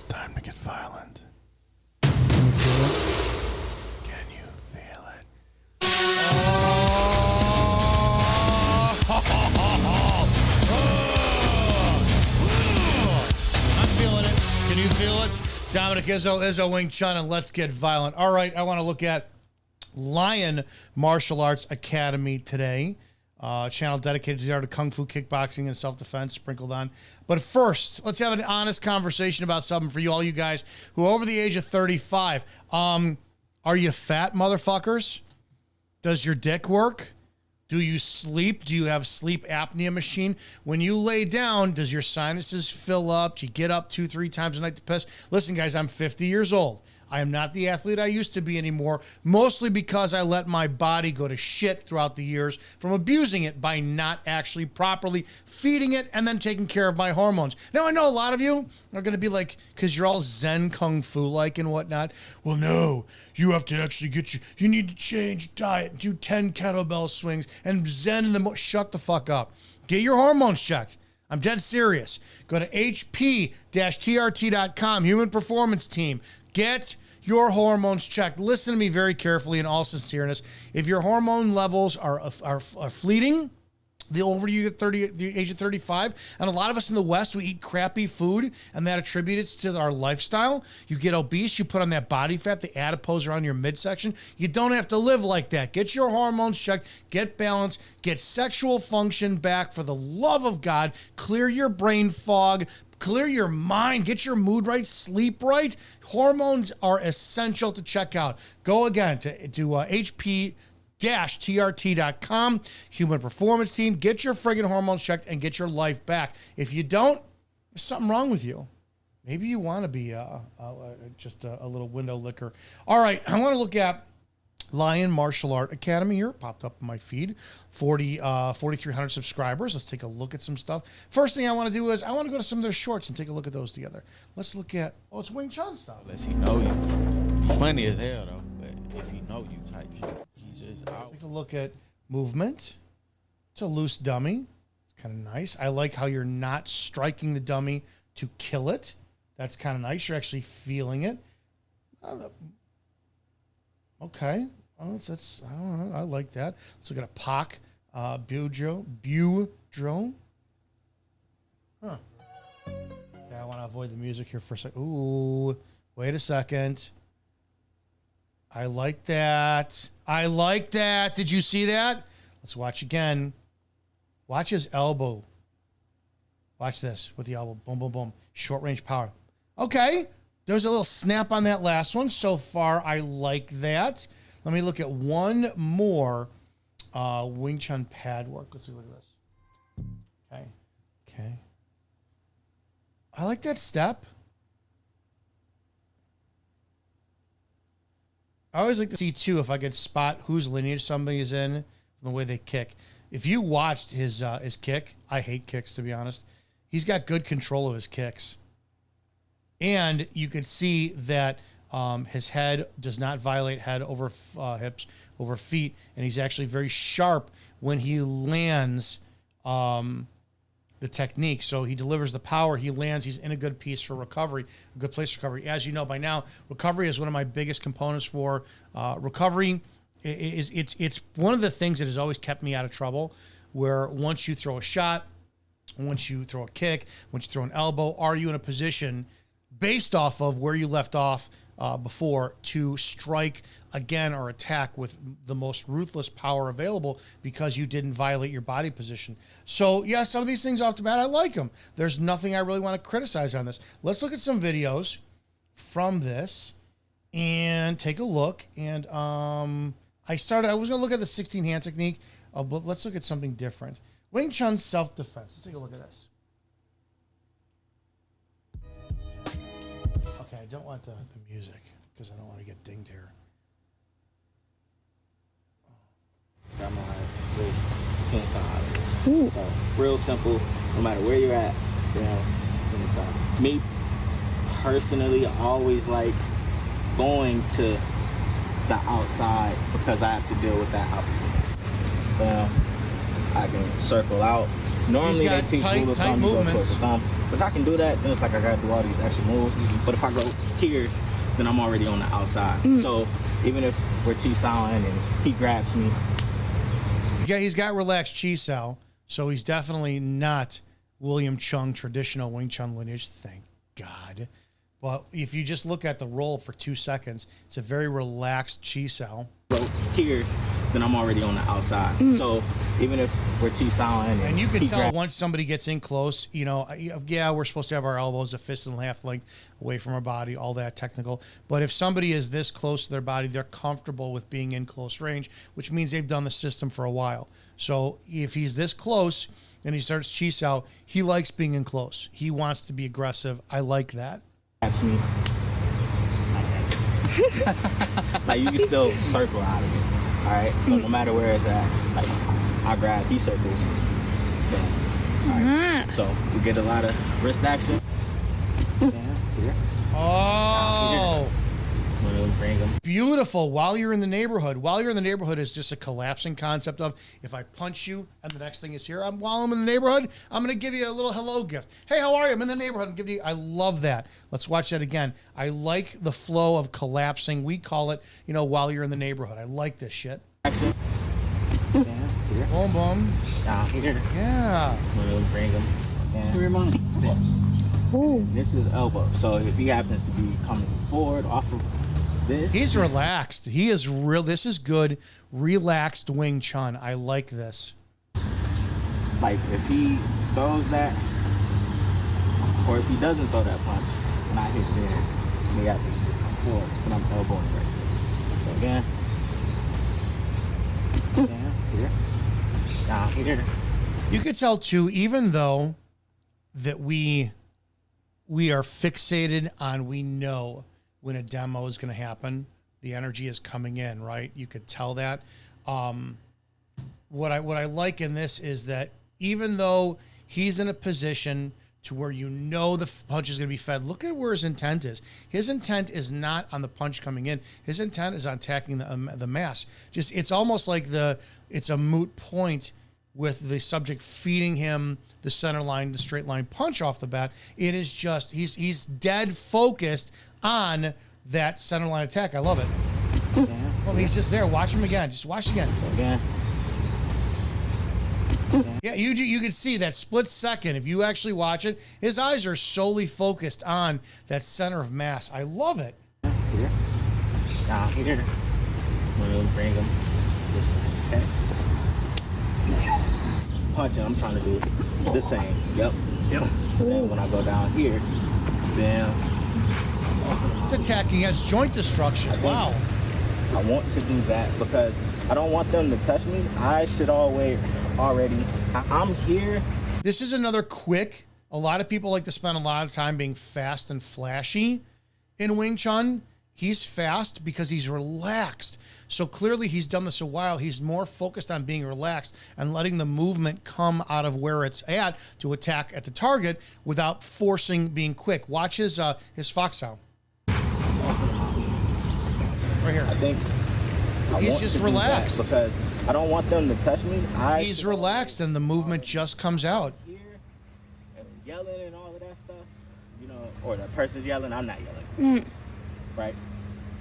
Time to get violent. Can you feel it? Can you feel it? I'm feeling it. Can you feel it? Dominick Izzo, Wing Chun, and let's get violent. All right, I want to look at Lion Martial Arts Academy today. Channel dedicated to the art of Kung Fu, kickboxing, and self-defense sprinkled on. But first, let's have an honest conversation about something for you, all you guys who are over the age of 35. Are you fat, motherfuckers? Does your dick work? Do you sleep? Do you have sleep apnea machine? When you lay down, does your sinuses fill up? Do you get up 2-3 times a night to piss? Listen, guys, I'm 50 years old. I am not the athlete I used to be anymore, mostly because I let my body go to shit throughout the years from abusing it by not actually properly feeding it and then taking care of my hormones. Now, I know a lot of you are going to be like, because you're all Zen Kung Fu-like and whatnot, well, no, you have to actually you need to change diet, do 10 kettlebell swings, and Zen in the shut the fuck up. Get your hormones checked. I'm dead serious. Go to hp-trt.com, Human Performance Team. Get your hormones checked. Listen to me very carefully in all sincereness. If your hormone levels are fleeting, the older you get, the age of 35, and a lot of us in the West, we eat crappy food, and that attributes to our lifestyle. You get obese, you put on that body fat, the adipose around your midsection. You don't have to live like that. Get your hormones checked, get balance, get sexual function back for the love of God, clear your brain fog, clear your mind, get your mood right, sleep right. Hormones are essential to check out. Go again to HP-TRT.com, Human Performance Team. Get your friggin' hormones checked and get your life back. If you don't, there's something wrong with you. Maybe you want to be just a little window licker. All right, I want to look at Lion Martial Art Academy here. It popped up in my feed. 4,300 subscribers. Let's take a look at some stuff. First thing I want to do is I want to go to some of their shorts and take a look at those together. Let's look at, it's Wing Chun stuff. Unless he know you. He's funny as hell, though. But if he know you type shit, he's just out. Take a look at movement. It's a loose dummy. It's kind of nice. I like how you're not striking the dummy to kill it. That's kind of nice. You're actually feeling it. Okay. Oh, that's I don't know. I like that. Let's look at a Pak Budro. Huh. Okay, I want to avoid the music here for a second. Ooh, wait a second. I like that. I like that. Did you see that? Let's watch again. Watch his elbow. Watch this with the elbow. Boom, boom, boom. Short range power. Okay. There's a little snap on that last one. So far, I like that. Let me look at one more Wing Chun pad work. Let's look at this. Okay. Okay. I like that step. I always like to see, too, if I could spot whose lineage somebody is in from the way they kick. If you watched his kick, I hate kicks, to be honest. He's got good control of his kicks. And you could see that his head does not violate head over hips, over feet. And he's actually very sharp when he lands the technique. So he delivers the power. He lands. He's in a good piece for recovery, a good place for recovery. As you know by now, recovery is one of my biggest components for recovery. It's one of the things that has always kept me out of trouble, where once you throw a shot, once you throw a kick, once you throw an elbow, are you in a position based off of where you left off before to strike again or attack with the most ruthless power available because you didn't violate your body position. So, yeah, some of these things off the bat, I like them. There's nothing I really want to criticize on this. Let's look at some videos from this and take a look. And I was going to look at the 16 hand technique, but let's look at something different. Wing Chun self-defense. Let's take a look at this. Okay, I don't want the music because I don't want to get dinged here. Got my wrist 10 times. So real simple, no matter where you're at, you know, inside. Me personally, I always like going to the outside because I have to deal with that opposite. I can circle out Normally they got teach tight rule of thumb, you go towards movements. the thumb. But I can do that, then it's like I gotta do all these extra moves. But if I go here, then I'm already on the outside. So even if we're chi-sawing and he grabs me. Yeah, he's got relaxed chi-sao, so he's definitely not William Chung traditional Wing Chun lineage, thank God. But if you just look at the roll for 2 seconds, it's a very relaxed chi-sao. Go here, then I'm already on the outside. So even if we're chi-sawing And you can he tell once somebody gets in close, you know, yeah, we're supposed to have our elbows a fist and a half length away from our body, all that technical. But if somebody is this close to their body, they're comfortable with being in close range, which means they've done the system for a while. So if he's this close and he starts chi-sao, he likes being in close. He wants to be aggressive. I like that. me. Like you can still circle out of it. All right. So no matter where it's at, like I grab these circles. All right. So we get a lot of wrist action. Here. Oh. Bring them. Beautiful. While you're in the neighborhood. While you're in the neighborhood is just a collapsing concept of if I punch you and the next thing is here, while I'm in the neighborhood, I'm going to give you a little hello gift. Hey, how are you? I'm in the neighborhood. I'm giving you. I love that. Let's watch that again. I like the flow of collapsing. We call it, you know, while you're in the neighborhood. I like this shit. Action. Here. Boom, boom. Down here. Yeah. Bring them. Where your money? This is elbow. So if he happens to be coming forward off of this. He's relaxed. He is real. This is good, relaxed Wing Chun. I like this. Like if he throws that, or if he doesn't throw that punch, and I hit there, me have to just come forward, and I'm elbowing right here. So again, here, down here. You could tell too, even though that we are fixated on, we know when a demo is going to happen, the energy is coming in, right? You could tell that. What I like in this is that even though he's in a position to where you know the punch is going to be fed, look at where his intent is. His intent is not on the punch coming in. His intent is on attacking the mass. Just it's almost like it's a moot point with the subject feeding him the center line, the straight line punch off the bat. It is just he's dead focused on that center line attack. I love it. Well, he's just there. Watch him again. Just watch again. Again. Yeah, you can see that split second. If you actually watch it, his eyes are solely focused on that center of mass. I love it. Here. Down here. Bring him this way. Okay. Punching, I'm trying to do the same. Yep. So then when I go down here, bam. It's attacking. It's joint destruction. Wow. I want to do that because I don't want them to touch me. I should always already. I'm here. This is another quick. A lot of people like to spend a lot of time being fast and flashy in Wing Chun. He's fast because he's relaxed. So clearly he's done this a while. He's more focused on being relaxed and letting the movement come out of where it's at to attack at the target without forcing being quick. Watch his fox sound. Right here. I think he's just relaxed because I don't want them to touch me. He's relaxed and the movement just comes out. Here and yelling and all of that stuff, you know, or the person's yelling, I'm not yelling. Right?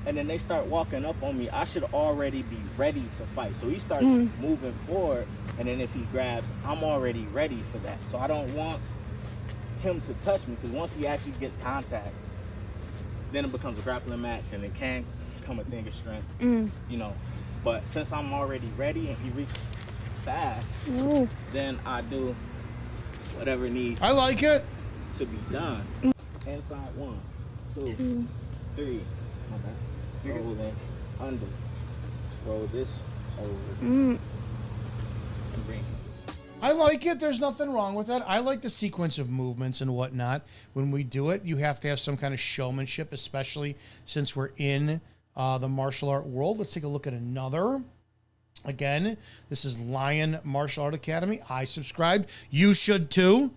And then they start walking up on me. I should already be ready to fight. So he starts moving forward, and then if he grabs, I'm already ready for that. So I don't want him to touch me, because once he actually gets contact, then it becomes a grappling match, and it can become a thing of strength, you know. But since I'm already ready and he reaches fast, then I do whatever needs. I like it. To be done. Inside 1, 2, 3. Okay. Roll in, under. Roll this over. And bring. I like it. There's nothing wrong with that. I like the sequence of movements and whatnot. When we do it, you have to have some kind of showmanship, especially since we're in the martial art world. Let's take a look at another. Again, this is Lion Martial Art Academy. I subscribed. You should too.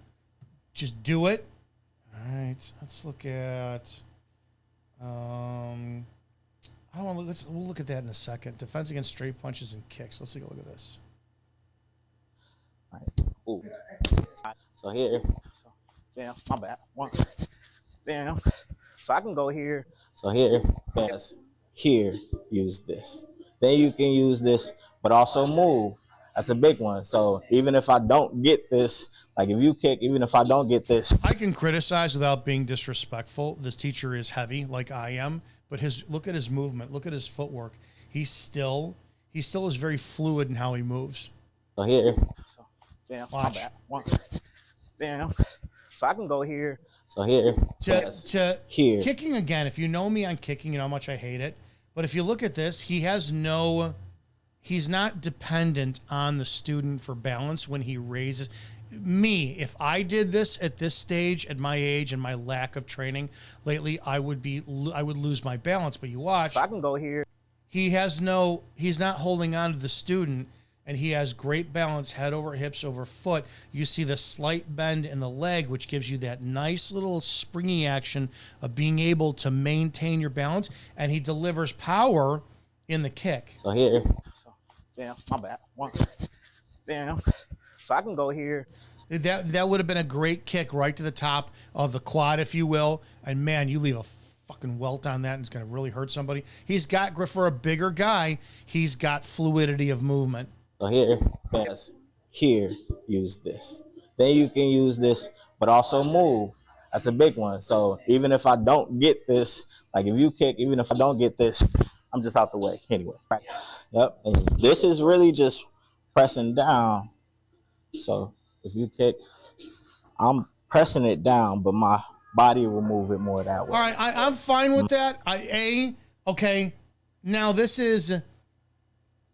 Just do it. All right. Let's look at... I don't want to we'll look at that in a second. Defense against straight punches and kicks. Let's take a look at this. All right. Ooh. So here, so, damn, my bad. One, damn. So I can go here. So here, yes, here, use this. Then you can use this, but also move. That's a big one. So even if I don't get this, like if you kick, even if I don't get this. I can criticize without being disrespectful. This teacher is heavy, like I am, but look at his movement, look at his footwork. He still is very fluid in how he moves. So here, so damn, watch. My bad. One, damn. So I can go here. So here, to here. Kicking again. If you know me on kicking, you know how much I hate it. But if you look at this, he's not dependent on the student for balance when he raises. Me, if I did this at this stage, at my age and my lack of training lately, I would lose my balance. But you watch. So I can go here. He's not holding on to the student, and he has great balance, head over hips over foot. You see the slight bend in the leg, which gives you that nice little springy action of being able to maintain your balance, and he delivers power in the kick. So here, so damn, my bad. One, damn. So I can go here. That would have been a great kick right to the top of the quad, if you will. And man, you leave a fucking welt on that, and it's going to really hurt somebody. For a bigger guy, he's got fluidity of movement. So here, yes, here, use this. Then you can use this, but also move. That's a big one. So even if I don't get this, like if you kick, even if I don't get this, I'm just out the way anyway. Yep. And this is really just pressing down. So if you kick, I'm pressing it down, but my body will move it more that way. All right, I'm fine with that. Okay. Now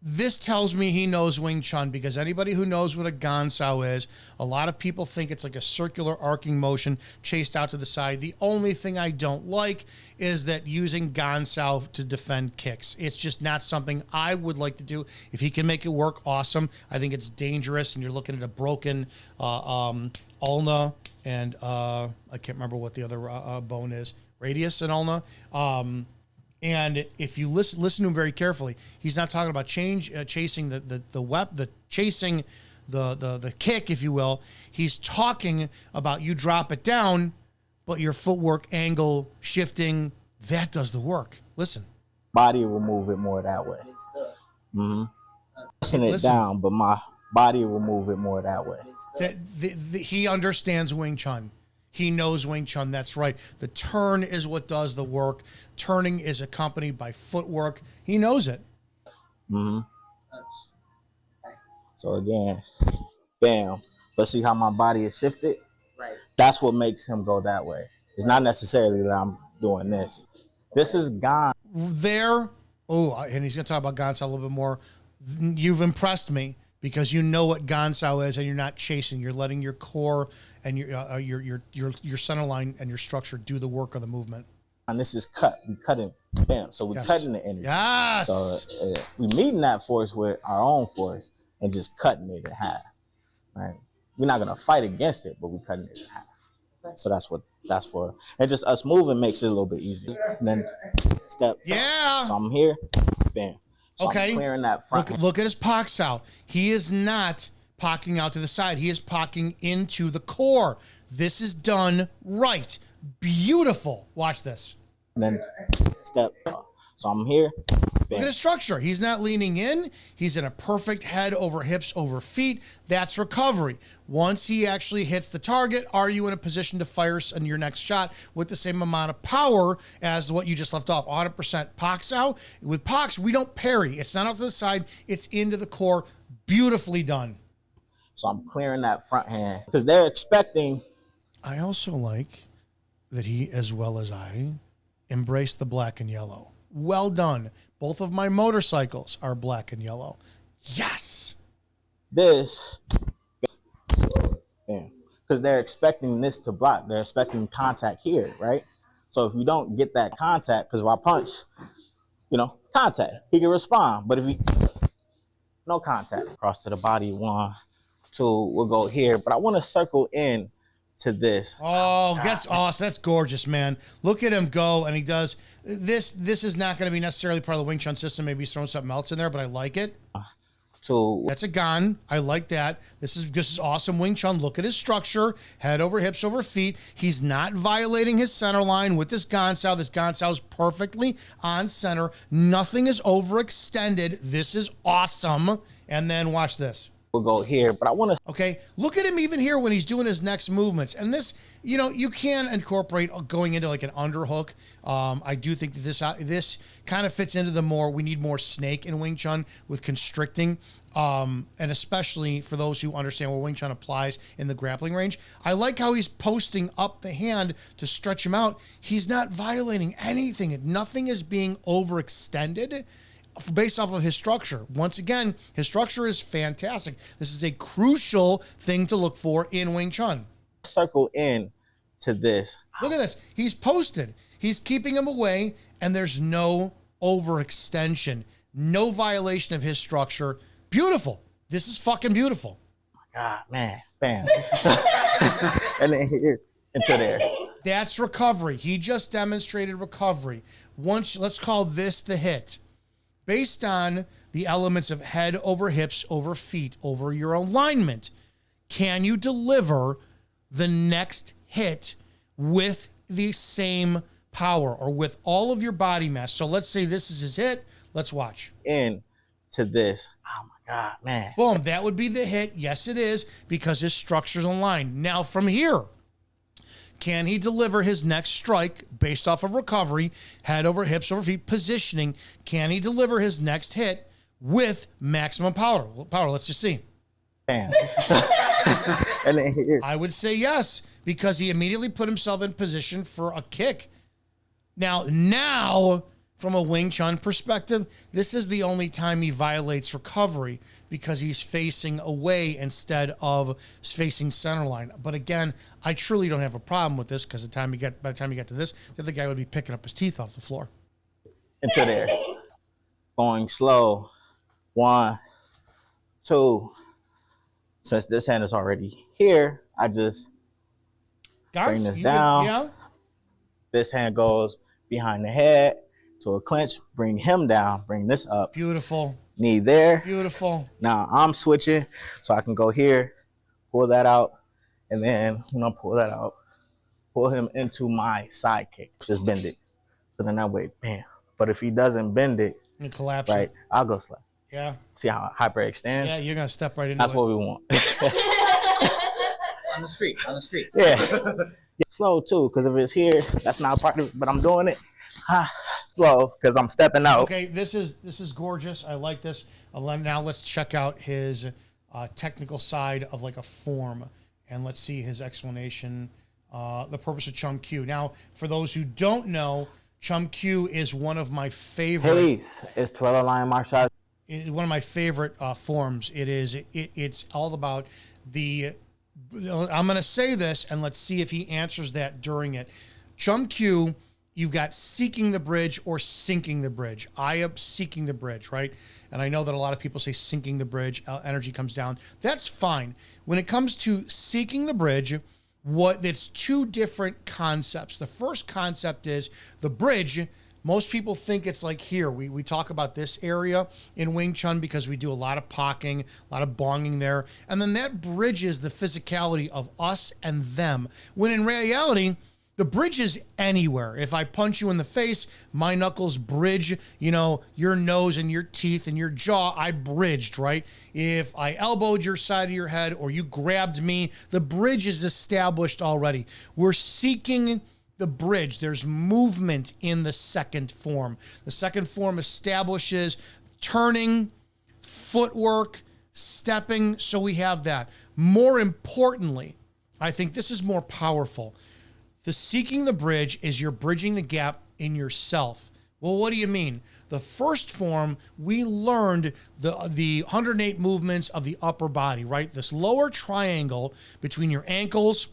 this tells me he knows Wing Chun, because anybody who knows what a Gansau is, a lot of people think it's like a circular arcing motion chased out to the side. The only thing I don't like is that using Gansau to defend kicks. It's just not something I would like to do. If he can make it work, awesome. I think it's dangerous, and you're looking at a broken ulna, and I can't remember what the other bone is, radius and ulna. And if you listen to him very carefully, he's not talking about chasing chasing the kick, if you will. He's talking about you drop it down, but your footwork, angle, shifting, that does the work. Listen. Body will move it more that way. Mm-hmm. Pressing it down, but my body will move it more that way. He understands Wing Chun. He knows Wing Chun. That's right. The turn is what does the work. Turning is accompanied by footwork. He knows it. Mm-hmm. So again, bam. But see how my body is shifted? Right. That's what makes him go that way. It's not necessarily that I'm doing this. This is gone. There. Oh, and he's going to talk about Gansau a little bit more. You've impressed me, because you know what Gansau is, and you're not chasing. You're letting your core and your center line and your structure do the work of the movement. And this is cut. We cut it. Bam. So we're cutting the energy. Yes. So we're meeting that force with our own force and just cutting it in half. Right. We're not gonna fight against it, but we're cutting it in half. So that's what that's for. And just us moving makes it a little bit easier. And then step. Yeah. So I'm here. Bam. So okay. I'm clearing that front. Look at his pocks out. He is not pocking out to the side. He is pocking into the core. This is done right. Beautiful. Watch this. And then step. So I'm here. Look at his structure. He's not leaning in. He's in a perfect head over hips over feet. That's recovery. Once he actually hits the target, are you in a position to fire on your next shot with the same amount of power as what you just left off? 100% Pox out. With Pox, we don't parry. It's not out to the side. It's into the core. Beautifully done. So I'm clearing that front hand because they're expecting. I also like that he, as well as I, embrace the black and yellow. Well done. Both of my motorcycles are black and yellow. Yes. This, because they're expecting this to block. They're expecting contact here, right? So if you don't get that contact, because if I punch, contact, he can respond. But if he, no contact. Cross to the body, 1, 2, we'll go here. But I want to circle in to this. Oh, that's awesome. That's gorgeous, man. Look at him go, and he does this. This is not going to be necessarily part of the Wing Chun system. Maybe he's throwing something else in there, but I like it. 2. That's a Gan. I like that. This is awesome Wing Chun. Look at his structure. Head over hips over feet. He's not violating his center line with this Gansau. This Gansau is perfectly on center. Nothing is overextended. This is awesome. And then watch this. We'll go here, but I want to. Okay, look at him even here when he's doing his next movements. And this, you know, you can incorporate going into like an underhook. I do think that this kind of fits into the we need more snake in Wing Chun with constricting. And especially for those who understand where Wing Chun applies in the grappling range. I like how he's posting up the hand to stretch him out. He's not violating anything. Nothing is being overextended based off of his structure. Once again, his structure is fantastic. This is a crucial thing to look for in Wing Chun. Circle in to this. Look at this. He's posted. He's keeping him away, and there's no overextension. No violation of his structure. Beautiful. This is fucking beautiful. God, man. Bam. And then here into there. That's recovery. He just demonstrated recovery. Let's call this the hit. Based on the elements of head over hips, over feet, over your alignment, can you deliver the next hit with the same power or with all of your body mass? So let's say this is his hit. Let's watch. In to this. Oh my God, man. Boom. That would be the hit. Yes, it is, because his structure's aligned. Now from here, can he deliver his next strike based off of recovery, head over hips over feet, positioning? Can he deliver his next hit with maximum power? Let's just see. Bam. And then here. I would say yes, because he immediately put himself in position for a kick. Now, from a Wing Chun perspective, this is the only time he violates recovery because he's facing away instead of facing center line. But again, I truly don't have a problem with this because by the time you get to this, the other guy would be picking up his teeth off the floor. Into there. Going slow. 1, 2. Since this hand is already here, I just bring this down. Yeah. This hand goes behind the head to a clinch, bring him down, bring this up. Beautiful. Knee there. Beautiful. Now I'm switching so I can go here, pull that out, and then when I pull that out, pull him into my side kick. Just bend it. So then that way, bam. But if he doesn't bend it, You collapse. right, I'll go slow. Yeah. See how hyperextends? Yeah, you're going to step right into That's it. what we want. On the street. Yeah. Slow too, because if it's here, that's not part of it, but I'm doing it slow because I'm stepping out. Okay, this is gorgeous. I like this. Now let's check out his technical side of like a form, and let's see his explanation. The purpose of Chum Q. Now, for those who don't know, Chum Q is one of my favorite. Please, it's 12 line martial arts. One of my favorite forms. It's all about the. I'm going to say this, and let's see if he answers that during it. Chum Q, you've got seeking the bridge or sinking the bridge. I am seeking the bridge, right? And I know that a lot of people say sinking the bridge, energy comes down. That's fine. When it comes to seeking the bridge, it's two different concepts. The first concept is the bridge. Most people think it's like here. We talk about this area in Wing Chun because we do a lot of pocking, a lot of bonging there. And then that bridges the physicality of us and them. When in reality, the bridge is anywhere. If I punch you in the face, my knuckles bridge, your nose and your teeth and your jaw, I bridged, right? If I elbowed your side of your head or you grabbed me, the bridge is established already. We're seeking the bridge. There's movement in the second form. The second form establishes turning, footwork, stepping, so we have that. More importantly, I think this is more powerful. The seeking the bridge is you're bridging the gap in yourself. Well, what do you mean? The first form, we learned the 108 movements of the upper body, right? This lower triangle between your ankles,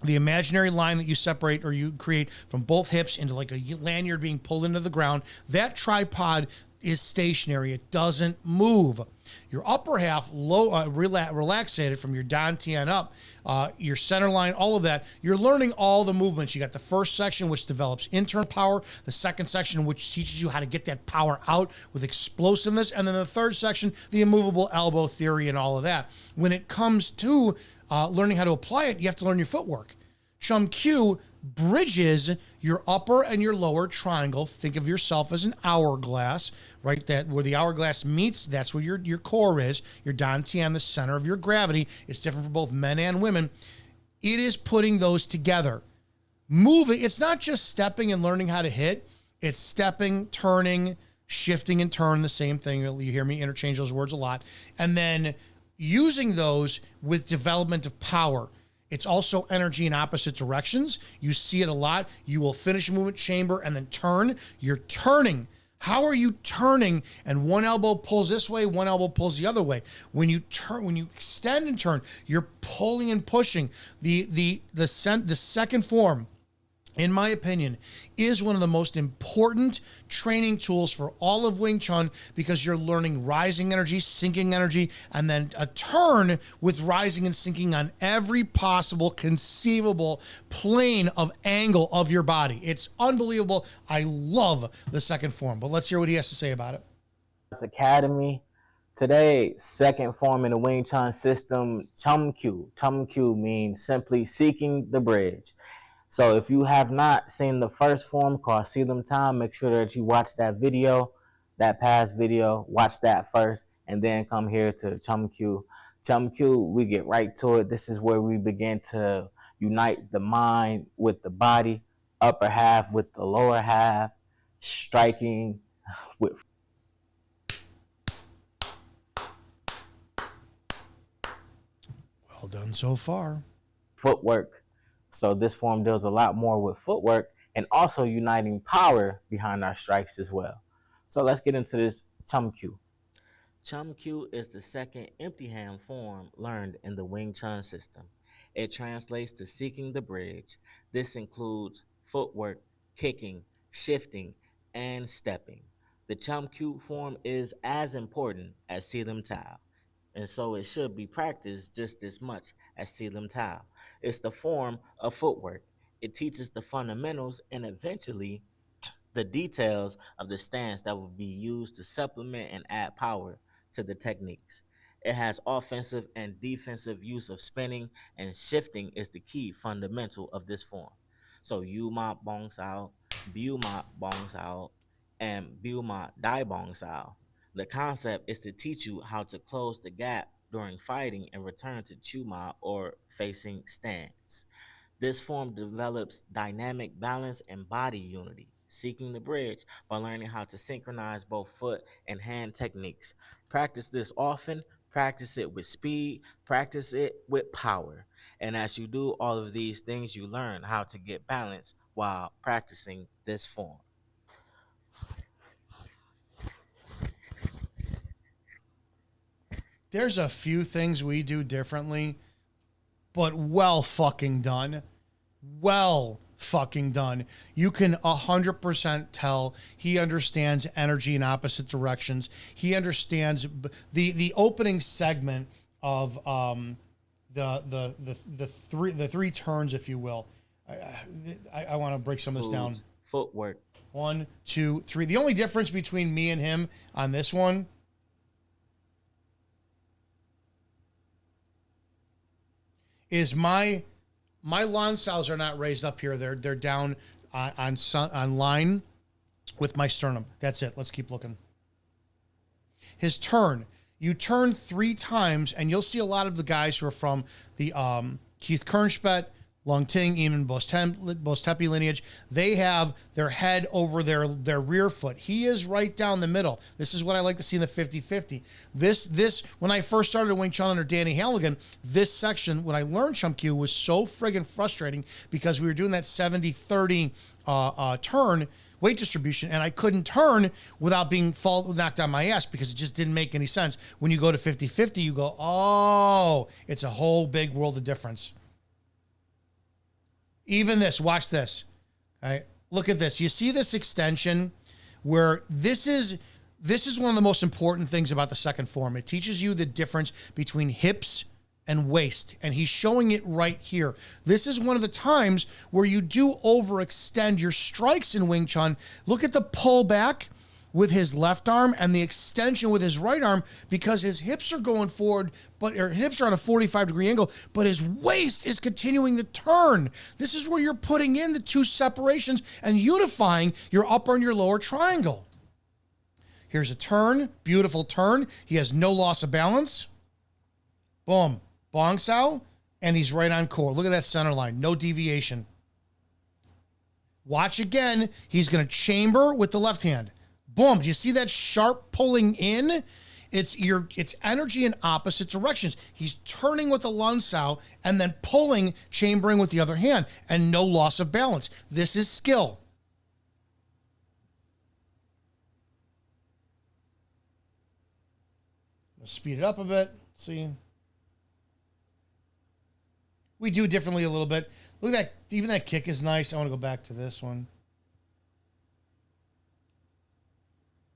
the imaginary line that you separate or you create from both hips into like a lanyard being pulled into the ground, that tripod is stationary. It doesn't move. Your upper half relaxated from your dantian up, your center line, all of that. You're learning all the movements. You got the first section, which develops internal power, the second section, which teaches you how to get that power out with explosiveness, and then the third section, the immovable elbow theory and all of that. When it comes to learning how to apply it, you have to learn your footwork. Chum Kiu bridges your upper and your lower triangle. Think of yourself as an hourglass, right? That where the hourglass meets, that's where your core is. Your dantian, the center of your gravity. It's different for both men and women. It is putting those together. Moving, it's not just stepping and learning how to hit. It's stepping, turning, shifting and turn, the same thing. You hear me interchange those words a lot. And then using those with development of power. It's also energy in opposite directions. You see it a lot. You will finish a movement chamber and then turn. You're turning. How are you turning? And one elbow pulls this way, one elbow pulls the other way. When you turn, when you extend and turn, you're pulling and pushing. The second form, in my opinion, is one of the most important training tools for all of Wing Chun, because you're learning rising energy, sinking energy, and then a turn with rising and sinking on every possible conceivable plane of angle of your body. It's unbelievable. I love the second form, but let's hear what he has to say about it. Academy. Today, second form in the Wing Chun system, Chum Kiu. Chum Kiu means simply seeking the bridge. So if you have not seen the first form called See Them Time, make sure that you watch that video, that past video, watch that first, and then come here to Chum Kiu. Chum Kiu, we get right to it. This is where we begin to unite the mind with the body, upper half with the lower half, striking with Well done so far. footwork. So this form deals a lot more with footwork and also uniting power behind our strikes as well. So let's get into this Chum Kiu. Chum Kiu is the second empty hand form learned in the Wing Chun system. It translates to seeking the bridge. This includes footwork, kicking, shifting, and stepping. The Chum Kiu form is as important as See Them Tao, and so it should be practiced just as much as See Them Tao. It's the form of footwork. It teaches the fundamentals and eventually the details of the stance that will be used to supplement and add power to the techniques. It has offensive and defensive use of spinning, and shifting is the key fundamental of this form. So Yu Ma Bong Sao, Bu Ma Bong Sao, and Bu Ma Dai Bong Sao. The concept is to teach you how to close the gap during fighting and return to Chuma or facing stance. This form develops dynamic balance and body unity, seeking the bridge by learning how to synchronize both foot and hand techniques. Practice this often, practice it with speed, practice it with power. And as you do all of these things, you learn how to get balance while practicing this form. There's a few things we do differently, but well fucking done. Well fucking done. You can 100% tell he understands energy in opposite directions. He understands the opening segment of the three turns, if you will. I want to break some of this down. Footwork. 1, 2, 3. The only difference between me and him on this one is my Gansau's are not raised up here. They're down on line with my sternum. That's it. Let's keep looking. His turn. You turn 3 times, and you'll see a lot of the guys who are from the Keith Kernspet, Lung Ting, even Bostepi lineage. They have their head over their rear foot. He is right down the middle. This is what I like to see in the 50-50. This when I first started Wing Chun under Danny Halligan, this section, when I learned Chum Kiu, was so friggin' frustrating because we were doing that 70-30 turn weight distribution, and I couldn't turn without being knocked on my ass because it just didn't make any sense. When you go to 50-50, you go, oh, it's a whole big world of difference. Even this, watch this. All right, look at this. You see this extension where this is This is one of the most important things about the second form. It teaches you the difference between hips and waist, and he's showing it right here. This is one of the times where you do overextend your strikes in Wing Chun. Look at the pull back with his left arm and the extension with his right arm, because his hips are going forward, but her hips are on a 45-degree angle, but his waist is continuing to turn. This is where you're putting in the two separations and unifying your upper and your lower triangle. Here's a turn, beautiful turn. He has no loss of balance. Boom, Gansau, and he's right on core. Look at that center line, no deviation. Watch again, he's gonna chamber with the left hand. Boom, do you see that sharp pulling in? It's energy in opposite directions. He's turning with the Gansau and then pulling, chambering with the other hand, and no loss of balance. This is skill. Let's speed it up a bit. See? We do differently a little bit. Look at that, even that kick is nice. I want to go back to this one.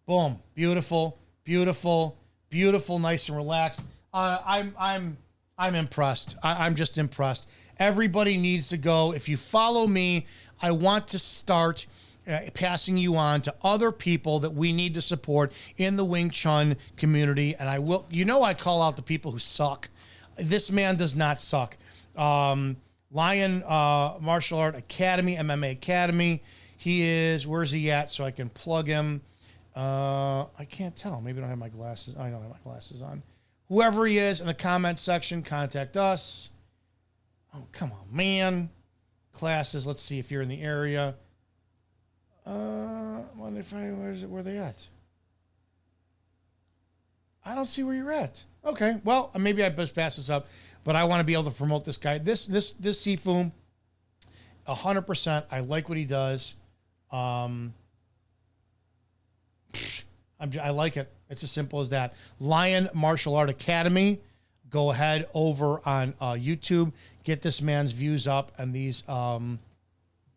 Boom, beautiful, beautiful, beautiful, nice and relaxed. I'm impressed. I'm just impressed. Everybody needs to go. If you follow me, I want to start passing you on to other people that we need to support in the Wing Chun community. And I will, I call out the people who suck. This man does not suck. Lion Martial Art Academy, MMA Academy. He is, where's he at? So I can plug him. I can't tell. Maybe I don't have my glasses. I don't have my glasses on. Whoever he is in the comment section, contact us. Oh, come on, man. Classes. Let's see if you're in the area. Wonder if where are they at? I don't see where you're at. Okay, well, maybe I best pass this up, but I want to be able to promote this guy. This Sifu, 100%. I like what he does. I like it. It's as simple as that. Lion Martial Art Academy. Go ahead over on YouTube. Get this man's views up and these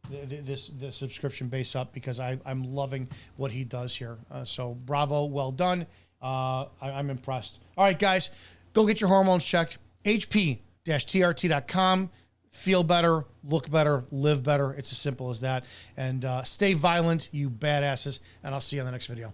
the subscription base up, because I'm loving what he does here. So bravo, well done. I'm impressed. All right, guys, go get your hormones checked. HP-TRT.com. Feel better, look better, live better. It's as simple as that. And stay violent, you badasses. And I'll see you on the next video.